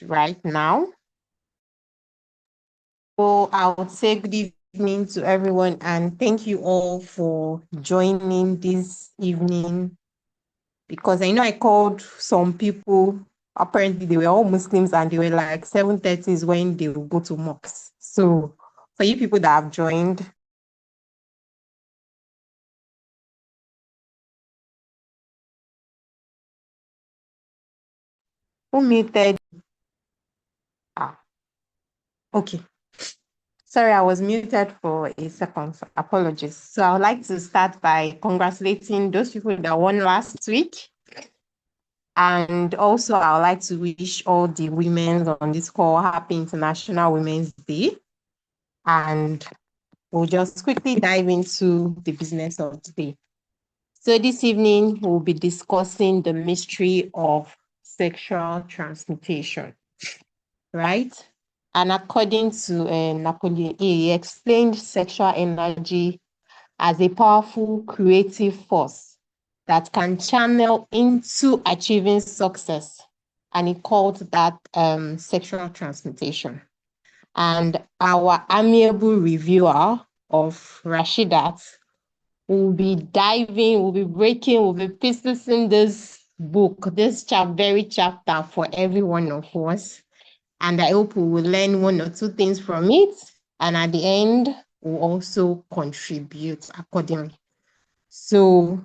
right now. So I'll say good evening to everyone and thank you all for joining this evening because I know I called some people, apparently they were all Muslims and they were like 7:30 is when they will go to mosques. So for you people that have joined, who muted? Ah, okay. Sorry, I was muted for a second. So apologies. So I would like to start by congratulating those people that won last week. And also, I would like to wish all the women on this call happy International Women's Day. And we'll just quickly dive into the business of today. So this evening, we'll be discussing the mystery of sexual transmutation, right? And according to Napoleon Hill, he explained sexual energy as a powerful creative force that can channel into achieving success. And he called that sexual transmutation. And our amiable reviewer of Rashidat will be diving, will be breaking, will be piecing this book, this very chapter for every one of us. And I hope we will learn one or two things from it. And at the end, we'll also contribute accordingly. So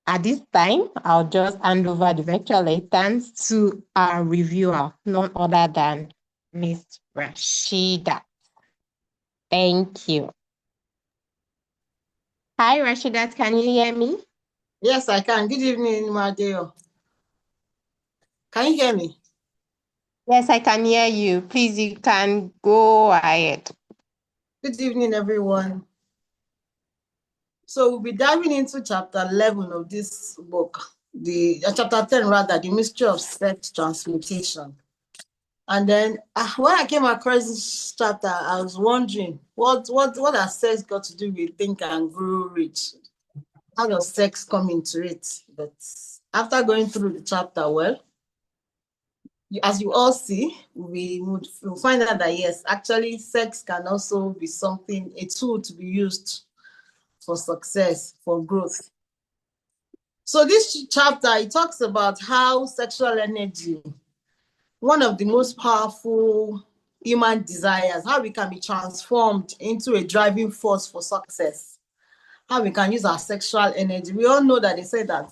at this time, I'll just hand over the virtual attendance to our reviewer, none other than Miss Rashida. Thank you. Hi, Rashida, can you hear me? Yes, I can. Good evening, Madeo. Can you hear me? Yes, I can hear you. Please, you can go ahead. Good evening, everyone. So we'll be diving into chapter 11 of this book, the chapter 10 rather, the Mystery of Sex Transmutation. And then when I came across this chapter, I was wondering, what has sex got to do with Think and Grow Rich? How does sex come into it? But after going through the chapter, well, as you all see, we'll find out that yes, actually, sex can also be something, a tool to be used for success, for growth. So this chapter, it talks about how sexual energy, one of the most powerful human desires, how we can be transformed into a driving force for success. How we can use our sexual energy. We all know that they say that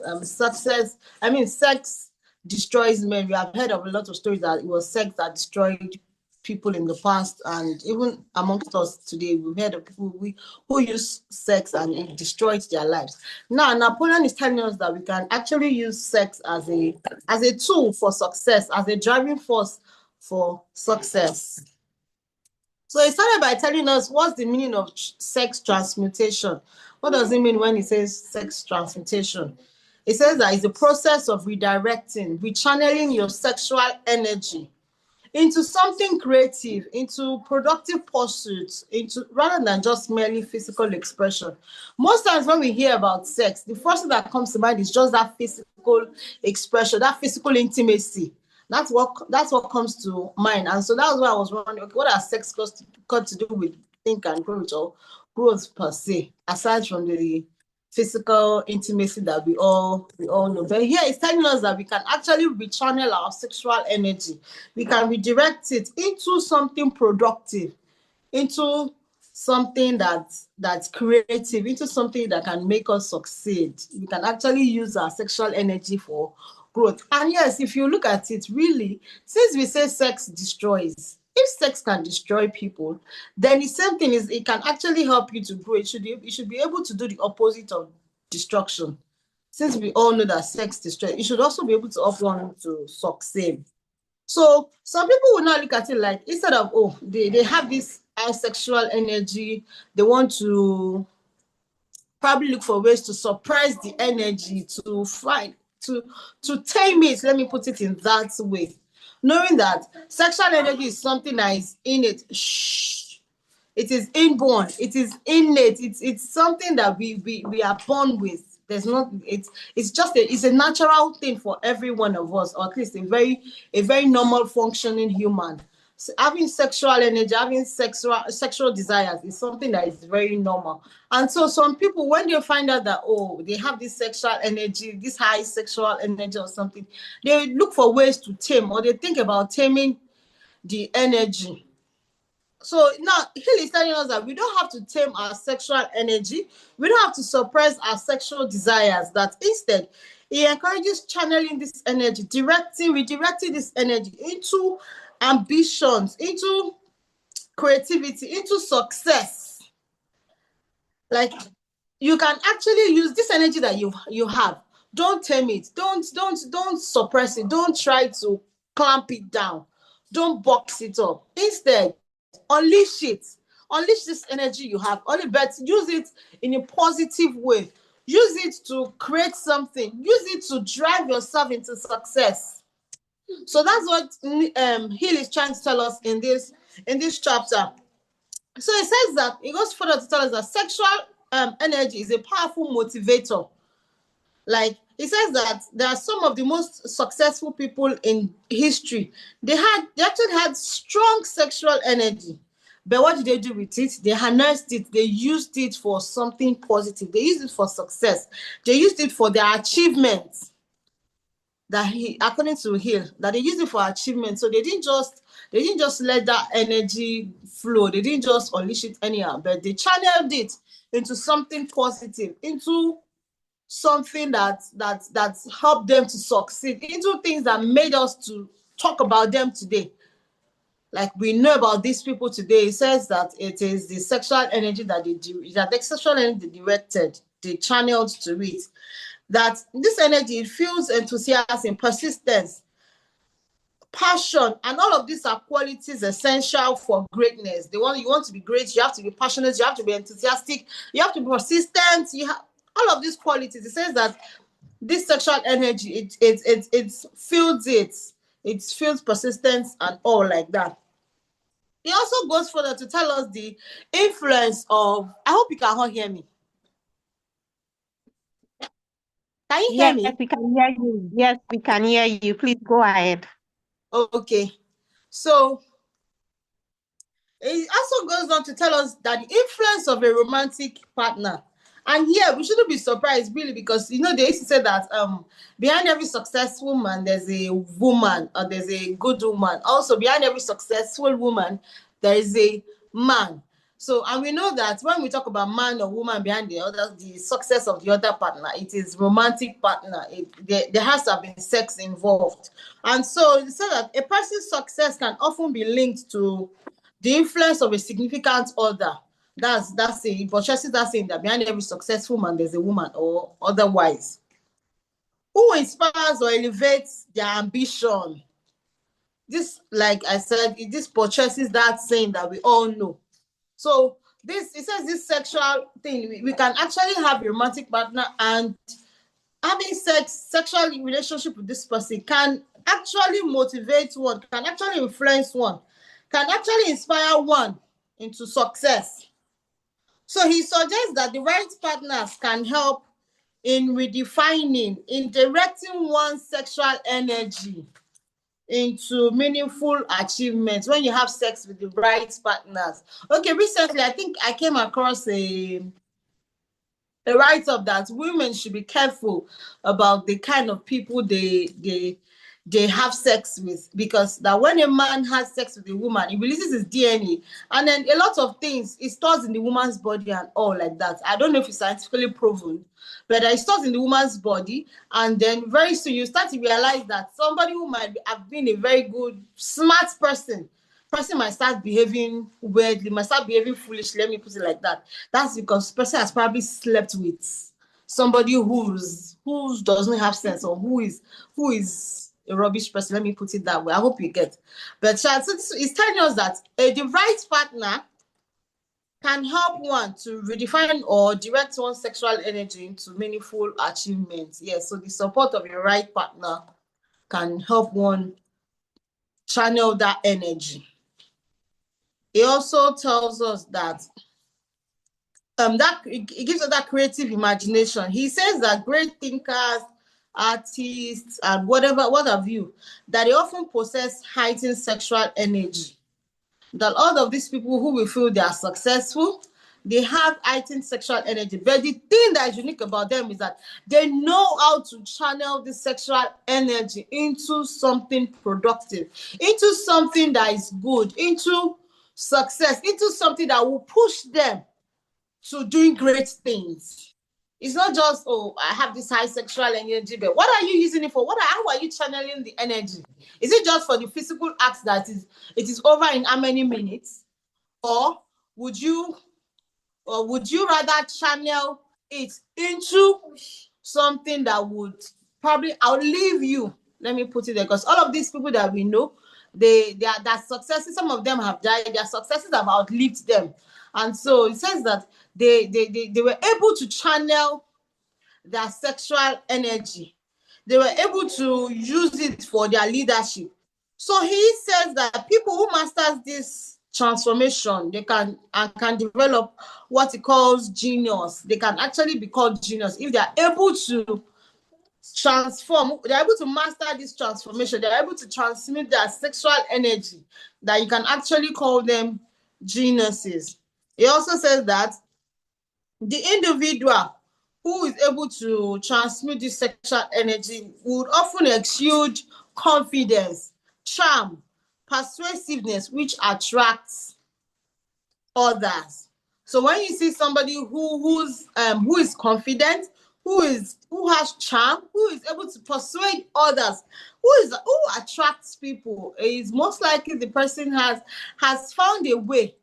sex destroys men. We have heard of a lot of stories that it was sex that destroyed people in the past, and even amongst us today, we've heard of people who use sex and it destroyed their lives. Now, Napoleon is telling us that we can actually use sex as a tool for success, as a driving force for success. So he started by telling us what's the meaning of sex transmutation. What does it mean when he says sex transmutation? It says that it's the process of redirecting, rechanneling your sexual energy into something creative, into productive pursuits, into rather than just merely physical expression. Most times when we hear about sex, the first thing that comes to mind is just that physical expression, that physical intimacy. That's what comes to mind. And so that's why I was wondering, okay, what has sex got to do with think and growth or growth per se, aside from the physical intimacy that we all know. But here it's telling us that we can actually rechannel our sexual energy. We can redirect it into something productive, into something that's creative, into something that can make us succeed. We can actually use our sexual energy for growth. And yes, if you look at it, really, since we say sex destroys, if sex can destroy people, then the same thing is it can actually help you to grow. You should be able to do the opposite of destruction. Since we all know that sex destroys, you should also be able to help one to succeed. So some people will not look at it like, instead of, oh, they have this high sexual energy, they want to probably look for ways to suppress the energy, to tame it, let me put it in that way. Knowing that sexual energy is something that is innate. It is inborn, it is innate, it's something that we are born with. There's not, it's just it's a natural thing for every one of us, or at least a very normal functioning human. So having sexual energy, having sexual desires is something that is very normal. And so some people, when they find out that, oh, they have this sexual energy, this high sexual energy or something, they look for ways to tame, or they think about taming the energy. So now Hill is telling us that we don't have to tame our sexual energy. We don't have to suppress our sexual desires. That instead, he encourages channeling this energy, redirecting this energy into ambitions, into creativity, into success. Like, you can actually use this energy that you have. Don't tame it. Don't suppress it. Don't try to clamp it down. Don't box it up. Instead, unleash it. Unleash this energy you have. Only but use it in a positive way. Use it to create something. Use it to drive yourself into success. So that's what Hill is trying to tell us in this chapter. So it says that it goes further to tell us that sexual energy is a powerful motivator. Like, he says that there are some of the most successful people in history. They actually had strong sexual energy. But what did they do with it? They harnessed it. They used it for something positive. They used it for success. They used it for their achievements. According to Hill, that they used it for achievement. So they didn't just let that energy flow. They didn't just unleash it anyhow, but they channeled it into something positive, into something that helped them to succeed, into things that made us to talk about them today. Like, we know about these people today. It says that it is the sexual energy that the sexual energy they directed, they channeled to it. That this energy fuels enthusiasm, persistence, passion, and all of these are qualities essential for greatness. You want to be great, you have to be passionate, you have to be enthusiastic, you have to be persistent. You have all of these qualities. It says that this sexual energy, it fuels persistence and all like that. It also goes further to tell us the influence of. I hope you can all hear me. Can you hear Yes, me? we can hear you. Yes, we can hear you. Please go ahead. Okay. So it also goes on to tell us that the influence of a romantic partner. And here we shouldn't be surprised, really, because they used to say that behind every successful man there's a woman, or there's a good woman. Also, behind every successful woman there is a man. So, and we know that when we talk about man or woman behind the success of the other partner, it is romantic partner. There has to have been sex involved. And so it says that a person's success can often be linked to the influence of a significant other. That's it. But Chelsea, that's saying that behind every successful man there's a woman, or otherwise, who inspires or elevates their ambition. This, like I said, this purchases that saying that we all know. So it says this sexual thing, we can actually have a romantic partner, and having sexual relationship with this person can actually motivate one, can actually influence one, can actually inspire one into success. So he suggests that the right partners can help in redefining, in directing one's sexual energy into meaningful achievements when you have sex with the right partners. Okay, recently I think I came across a write-up that women should be careful about the kind of people they have sex with, because that when a man has sex with a woman, he releases his DNA, and then a lot of things it stores in the woman's body and all like that. I don't know if it's scientifically proven, but it stores in the woman's body, and then very soon you start to realize that somebody who might have been a very good, smart person might start behaving weirdly, might start behaving foolishly. Let me put it like that. That's because the person has probably slept with somebody who doesn't have sense, or who is a rubbish person. Let me put it that way. I hope you get. But so it's telling us that the right partner can help one to redefine or direct one's sexual energy into meaningful achievements. Yes, so the support of your right partner can help one channel that energy. It also tells us that that it gives us that creative imagination. He says that great thinkers, artists, and whatever, what have you, that they often possess heightened sexual energy. That all of these people who we feel they are successful, they have heightened sexual energy. But the thing that is unique about them is that they know how to channel this sexual energy into something productive, into something that is good, into success, into something that will push them to doing great things. It's not just, oh, I have this high sexual energy, but what are you using it for? How are you channeling the energy? Is it just for the physical act that it is over in how many minutes? Or would you rather channel it into something that would probably outlive you? Let me put it there, because all of these people that we know, their successes, some of them have died, their successes have outlived them. And so it says that they were able to channel their sexual energy. They were able to use it for their leadership. So he says that people who masters this transformation, they can develop what he calls genius. They can actually be called genius if they are able to transform, they're able to master this transformation, they're able to transmit their sexual energy, that you can actually call them geniuses. He also says that the individual who is able to transmit this sexual energy would often exude confidence, charm, persuasiveness, which attracts others. So when you see somebody who is confident, who has charm, who is able to persuade others, who attracts people, is most likely the person has found a way.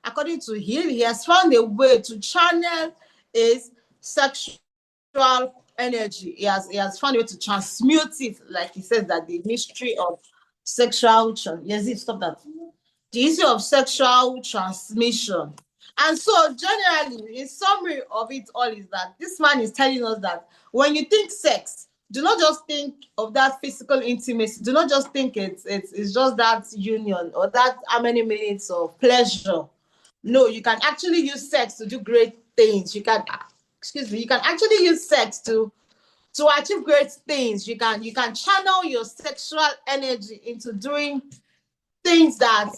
According to him, he has found a way to channel his sexual energy. He has found a way to transmute it, like he says that the mystery of sexual. Yes, stop that. The issue of sexual transmission. And so, generally, in summary of it all, is that this man is telling us that when you think sex, do not just think of that physical intimacy. Do not just think it's just that union or that how many minutes of pleasure. No, you can actually use sex to do great things. You can, excuse me, you can actually use sex to achieve great things. You can channel your sexual energy into doing things that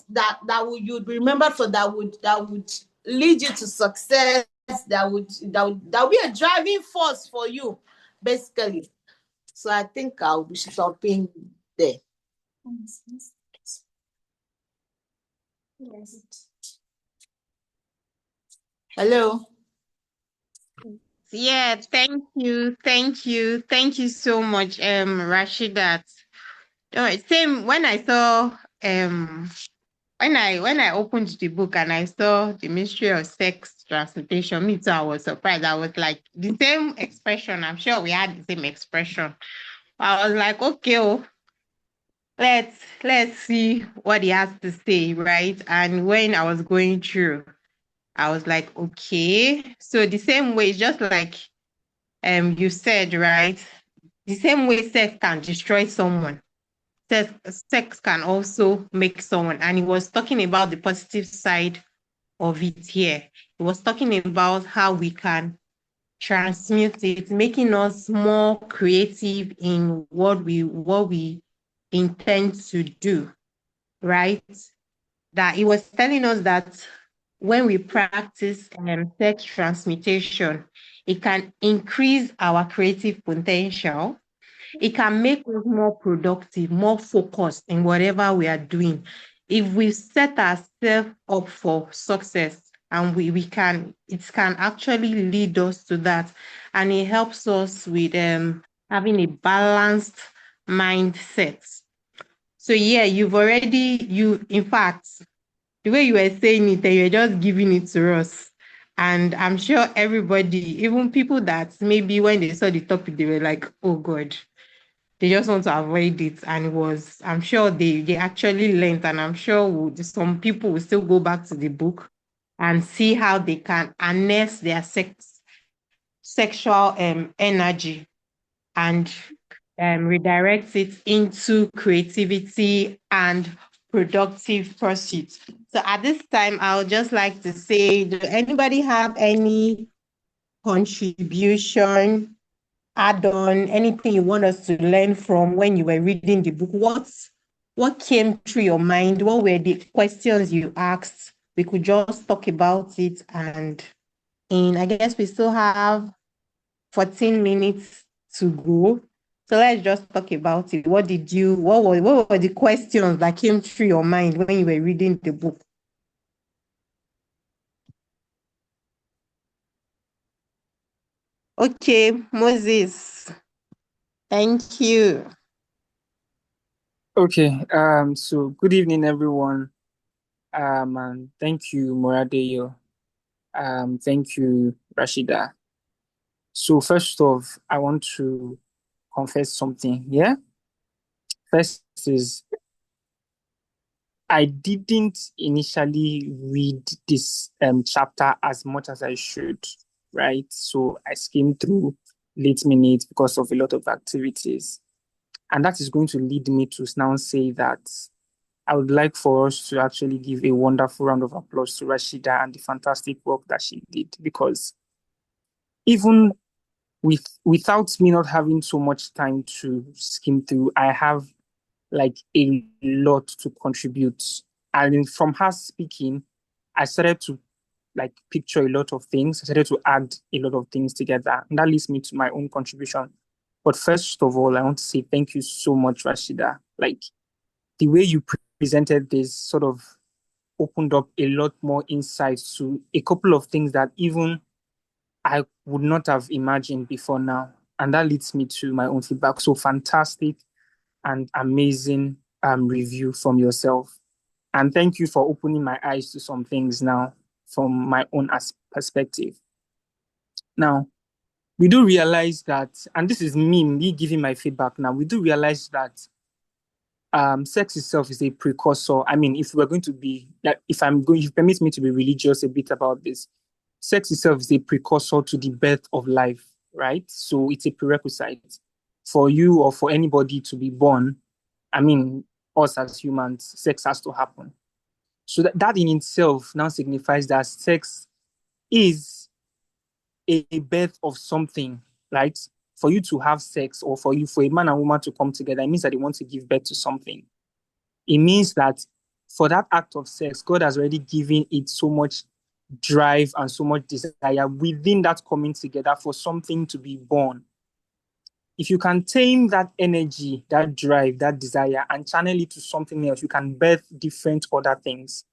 would you'd be remembered for, that would lead you to success, that would be a driving force for you, basically. So I think I'll be stopping there. Hello. Yeah, thank you so much, Rashidat. Same when I saw when I opened the book and I saw the Mystery of Sex Transmutation, me too, I was surprised. I was like, the same expression. I'm sure we had the same expression. I was like, okay, oh, let's see what he has to say, right? And when I was going through, I was like, okay. So the same way, just like you said, right? The same way sex can destroy someone, sex can also make someone. And he was talking about the positive side of it here. He was talking about how we can transmute it, making us more creative in what we intend to do, right? That he was telling us that when we practice sex transmutation, it can increase our creative potential. It can make us more productive, more focused in whatever we are doing. If we set ourselves up for success, and it can actually lead us to that. And it helps us with having a balanced mindset. So yeah, in fact, the way you were saying it, and you're just giving it to us. And I'm sure everybody, even people that maybe when they saw the topic, they were like, oh God, they just want to avoid it. And I'm sure they actually learned, and I'm sure some people will still go back to the book and see how they can harness their sexual energy and redirect it into creativity and productive pursuit. So at this time, I would just like to say, do anybody have any contribution, add on, anything you want us to learn from when you were reading the book? What came through your mind? What were the questions you asked? We could just talk about it, and I guess we still have 14 minutes to go. So let's just talk about it. What were the questions that came through your mind when you were reading the book? Okay, Moses. Thank you. Okay, so good evening, everyone. And thank you, Moradeyo. Thank you, Rashida. So first off, I want to confess something. Yeah. First is I didn't initially read this chapter as much as I should, right? So I skimmed through late minutes because of a lot of activities. And that is going to lead me to now say that I would like for us to actually give a wonderful round of applause to Rashida and the fantastic work that she did, because even without me not having so much time to skim through, I have like a lot to contribute. And from her speaking, I started to like picture a lot of things. I started to add a lot of things together. And that leads me to my own contribution. But first of all, I want to say thank you so much, Rashida. Like the way you presented this sort of opened up a lot more insights to a couple of things that even I would not have imagined before now. And that leads me to my own feedback. So fantastic and amazing review from yourself. And thank you for opening my eyes to some things now from my own perspective. Now, we do realize that, and this is me giving my feedback now, we do realize that sex itself is a precursor. I mean, if we're going to be like, if you permit me to be religious a bit about this, sex itself is a precursor to the birth of life, right? So it's a prerequisite for you or for anybody to be born. I mean, us as humans, sex has to happen. So that in itself now signifies that sex is a birth of something, right? For you to have sex or for a man and woman to come together, it means that they want to give birth to something. It means that for that act of sex, God has already given it so much drive and so much desire within that coming together for something to be born. If you can tame that energy, that drive, that desire, and channel it to something else, you can birth different other things.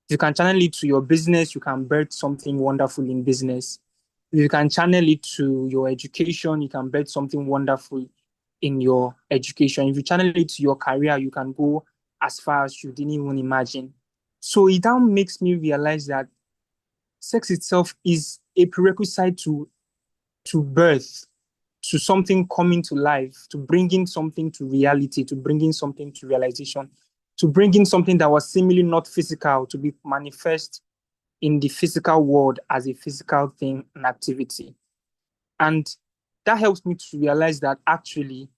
If you can channel it to your business, you can birth something wonderful in business. If you can channel it to your education, you can birth something wonderful in your education. If you channel it to your career, you can go as far as you didn't even imagine. So it now makes me realize that sex itself is a prerequisite to birth, to something coming to life, to bringing something to reality, to bringing something to realization, to bringing something that was seemingly not physical to be manifest in the physical world as a physical thing and activity. And that helps me to realize that actually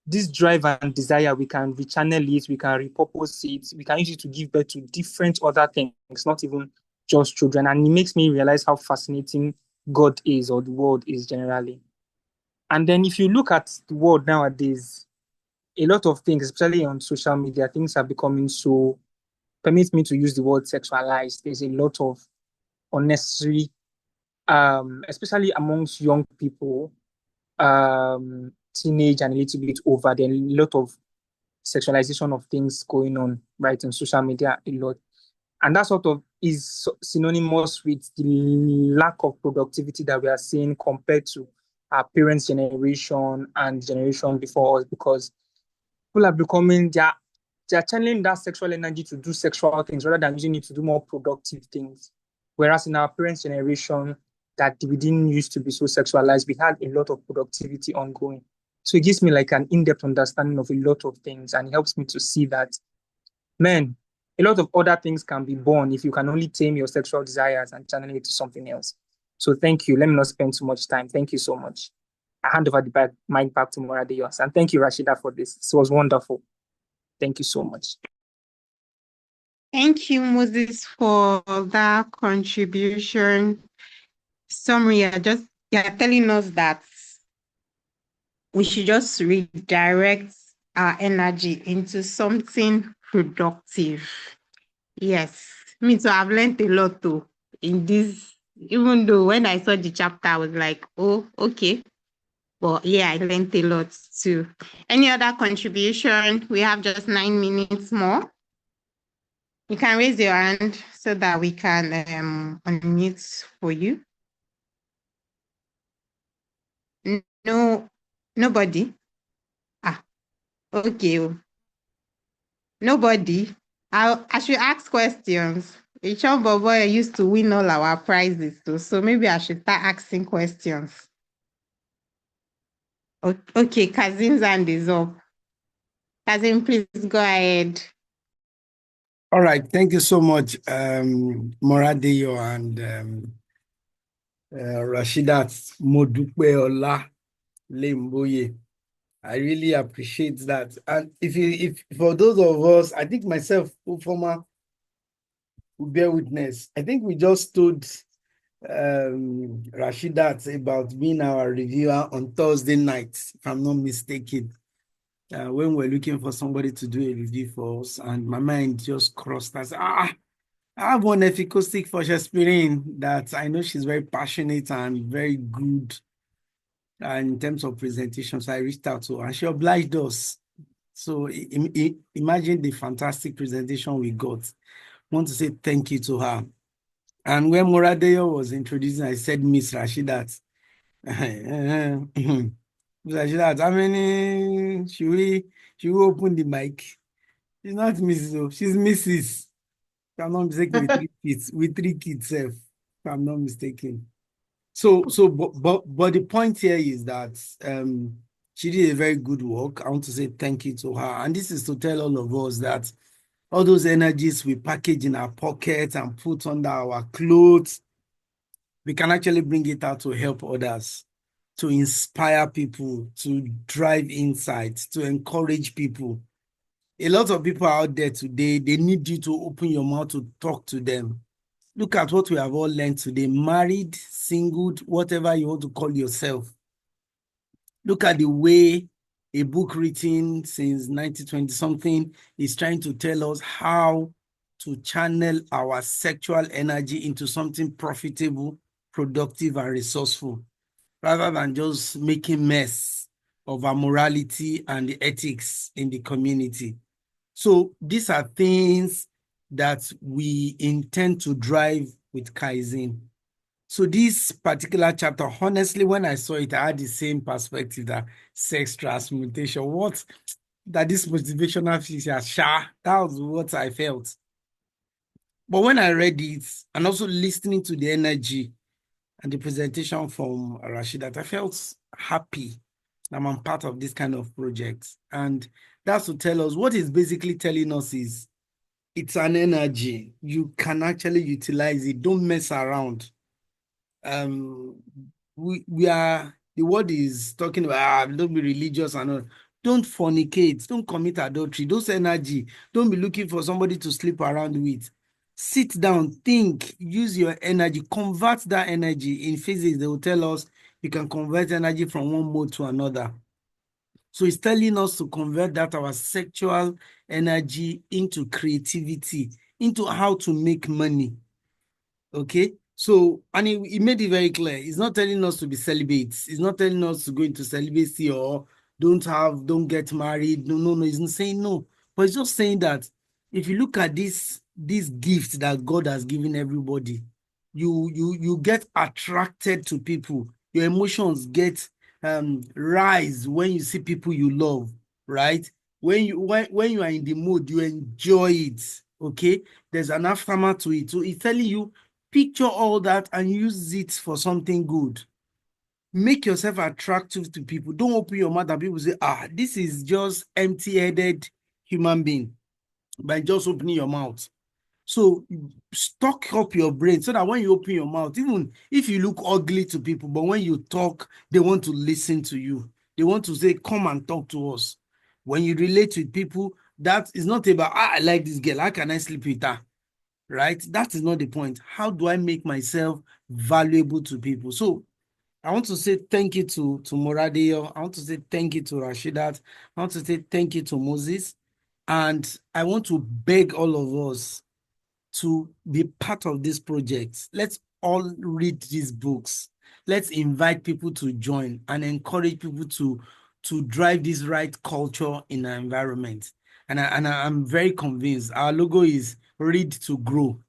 this drive and desire, we can rechannel it, we can repurpose it, we can use it to give birth to different other things, not even just children. And it makes me realize how fascinating God is, or the world is generally. And then if you look at the world nowadays, a lot of things, especially on social media, things are becoming so, permit me to use the word sexualized. There's a lot of unnecessary, especially amongst young people, teenage and a little bit over, there are a lot of sexualization of things going on, right, on social media a lot. And that sort of is synonymous with the lack of productivity that we are seeing compared to our parents' generation and generation before us, because people are becoming, they're channeling that sexual energy to do sexual things rather than using it to do more productive things. Whereas in our parents' generation, that we didn't used to be so sexualized, we had a lot of productivity ongoing. So it gives me like an in-depth understanding of a lot of things, and it helps me to see that, man, a lot of other things can be born if you can only tame your sexual desires and channel it to something else. So thank you. Let me not spend too much time. Thank you so much. I hand over the mic back to Moradeyos. And thank you, Rashida, for this. It was wonderful. Thank you so much. Thank you, Moses, for that contribution. Summary, you're telling us that we should just redirect our energy into something productive. Yes, me too. I've learned a lot too in this. Even though when I saw the chapter, I was like, oh, okay. But yeah, I learned a lot too. Any other contribution? We have just 9 minutes more. You can raise your hand so that we can unmute for you. No, nobody. Ah, okay. Nobody. I should ask questions. Ichon Bobo used to win all our prizes too, so maybe I should start asking questions. Okay, Kazim's hand is up. Kazim, please go ahead. All right, thank you so much, Moradeyo and Rashidat Modupeola Lemboye. I really appreciate that. And if for those of us, I think myself, former, will bear witness. I think we just told Rashidat about being our reviewer on Thursday nights, if I'm not mistaken. When we're looking for somebody to do a review for us, and my mind just crossed as I have one efficacious for Shakespeare that I know she's very passionate and very good in terms of presentation. So I reached out to her and she obliged us. So imagine the fantastic presentation we got. I want to say thank you to her. And when Moradeyo was introducing, I said, Miss Rashidat. Miss Rashidat, how many should we open the mic? She's not Mrs. O, she's Mrs. If I'm not mistaken, with three kids, if I'm not mistaken. But the point here is that she did a very good work. I want to say thank you to her. And this is to tell all of us that all those energies we package in our pockets and put under our clothes, we can actually bring it out to help others, to inspire people, to drive insights, to encourage people. A lot of people out there today, they need you to open your mouth to talk to them. Look at what we have all learned today, married, single, whatever you want to call yourself. Look at the way a book written since 1920 something is trying to tell us how to channel our sexual energy into something profitable, productive, and resourceful, rather than just making mess of our morality and the ethics in the community. So these are things that we intend to drive with Kaizen. So this particular chapter, honestly, when I saw it, I had the same perspective that sex transmutation, that this motivational feature, that was what I felt. But when I read it and also listening to the energy and the presentation from Rashidat, I felt happy that I'm part of this kind of project. And that's to tell us, what it's basically telling us is, it's an energy. You can actually utilize it. Don't mess around. We are, the word is talking about, don't be religious and all. Don't fornicate. Don't commit adultery. Those energy, don't be looking for somebody to sleep around with. Sit down, think, use your energy, convert that energy. In physics, they will tell us you can convert energy from one mode to another. So it's telling us to convert that our sexual energy into creativity, into how to make money. Okay? So, and he made it very clear. He's not telling us to be celibates. He's not telling us to go into celibacy or don't get married. No. He's not saying no. But he's just saying that if you look at this gift that God has given everybody, you get attracted to people. Your emotions get rise when you see people you love, right? When you are in the mood, you enjoy it. Okay, there's an aftermath to it. So it's telling you, picture all that and use it for something good. Make yourself attractive to people. Don't open your mouth and people say, this is just empty-headed human being by just opening your mouth. So stock up your brain so that when you open your mouth, even if you look ugly to people, but when you talk, they want to listen to you. They want to say, come and talk to us. When you relate with people, That is not about, I like this girl, how can I sleep with her? Right? That is not the point. How do I make myself valuable to people? So I want to say thank you to Moradeyo. I want to say thank you to Rashidat. I want to say thank you to Moses. And I want to beg all of us to be part of this project. Let's all read these books. Let's invite people to join and encourage people to drive this right culture in our environment. I'm very convinced our logo is read to grow.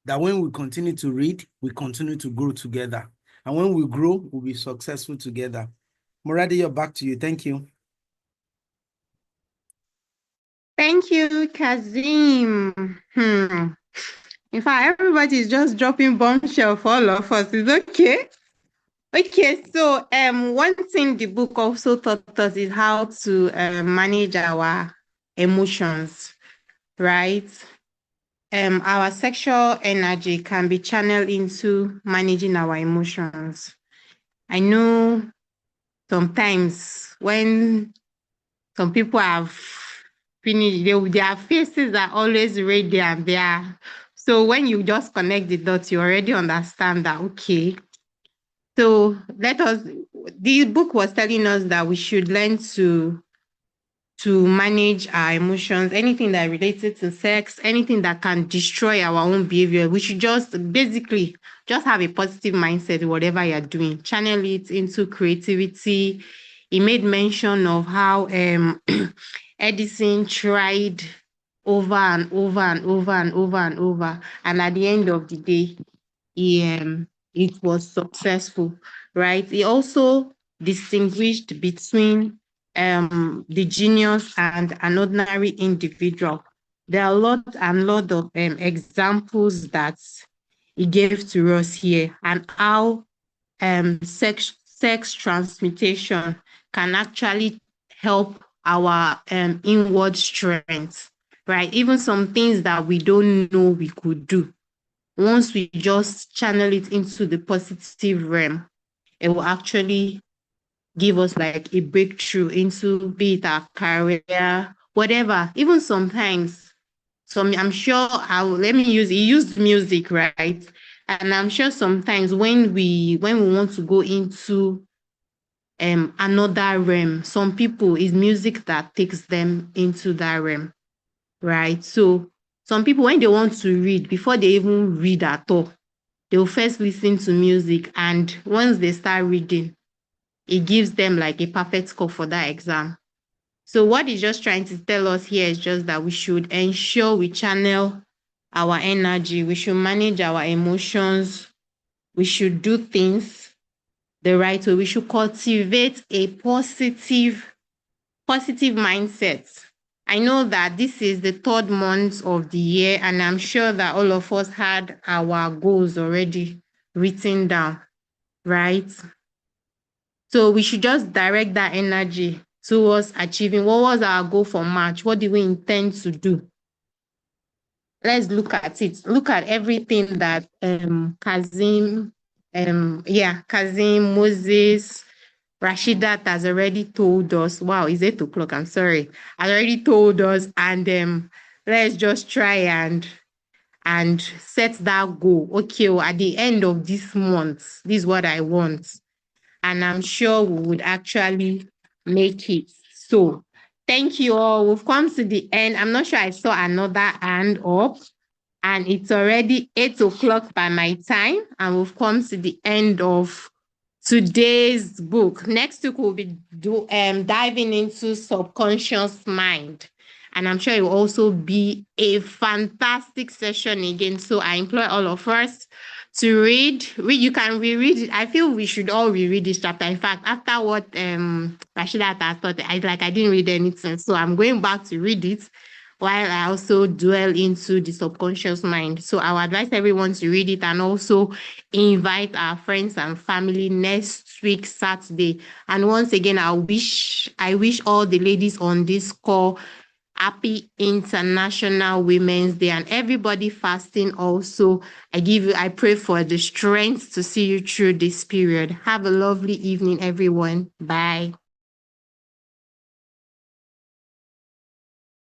That when we continue to read, we continue to grow together. And when we grow, we'll be successful together. Moradi, you're back to you. Thank you. Thank you, Kazim. In fact, everybody is just dropping bombshell for all of us. It's okay. Okay, so one thing the book also taught us is how to manage our emotions, right? Our sexual energy can be channeled into managing our emotions. I know sometimes when some people have finished, their faces are always radiant there. So when you just connect the dots, you already understand that, okay. So the book was telling us that we should learn to manage our emotions, anything that related to sex, anything that can destroy our own behavior. We should just basically just have a positive mindset, whatever you're doing, channel it into creativity. He made mention of how Edison tried over and over and over and over and over. And at the end of the day, it was successful, right? He also distinguished between the genius and an ordinary individual. There are a lot of examples that he gave to us here, and how sex transmutation can actually help our inward strength, right? Even some things that we don't know we could do, once we just channel it into the positive realm, it will actually give us like a breakthrough into, be it our career, whatever. Even sometimes, I'm sure he used music, right? And I'm sure sometimes when we want to go into another realm, some people, is music that takes them into that realm, right? So some people, when they want to read, before they even read at all, they'll first listen to music, and once they start reading, it gives them like a perfect score for that exam. So what he's just trying to tell us here is just that we should ensure we channel our energy, we should manage our emotions, we should do things the right way, we should cultivate a positive mindset. I know that this is the 3rd month of the year, and I'm sure that all of us had our goals already written down, right? So we should just direct that energy towards achieving. What was our goal for March? What do we intend to do? Let's look at it. Look at everything that Kazim, Moses, Rashidat has already told us. Wow, it's 8 o'clock. I'm sorry. Has already told us, and let's just try and set that goal. Okay, well, at the end of this month, this is what I want. And I'm sure we would actually make it. So thank you all. We've come to the end. I'm not sure I saw another hand up, and it's already 8 o'clock by my time, and we've come to the end of today's book. Next week, we'll be diving into subconscious mind. And I'm sure it will also be a fantastic session again. So I implore all of us to read. You can reread it. I feel we should all reread this chapter. In fact, after what Rashida has taught, I didn't read anything. So I'm going back to read it, while I also dwell into the subconscious mind. So I would advise everyone to read it, and also invite our friends and family next week, Saturday. And once again, I wish all the ladies on this call happy International Women's Day, and everybody fasting also. I pray for the strength to see you through this period. Have a lovely evening, everyone. Bye.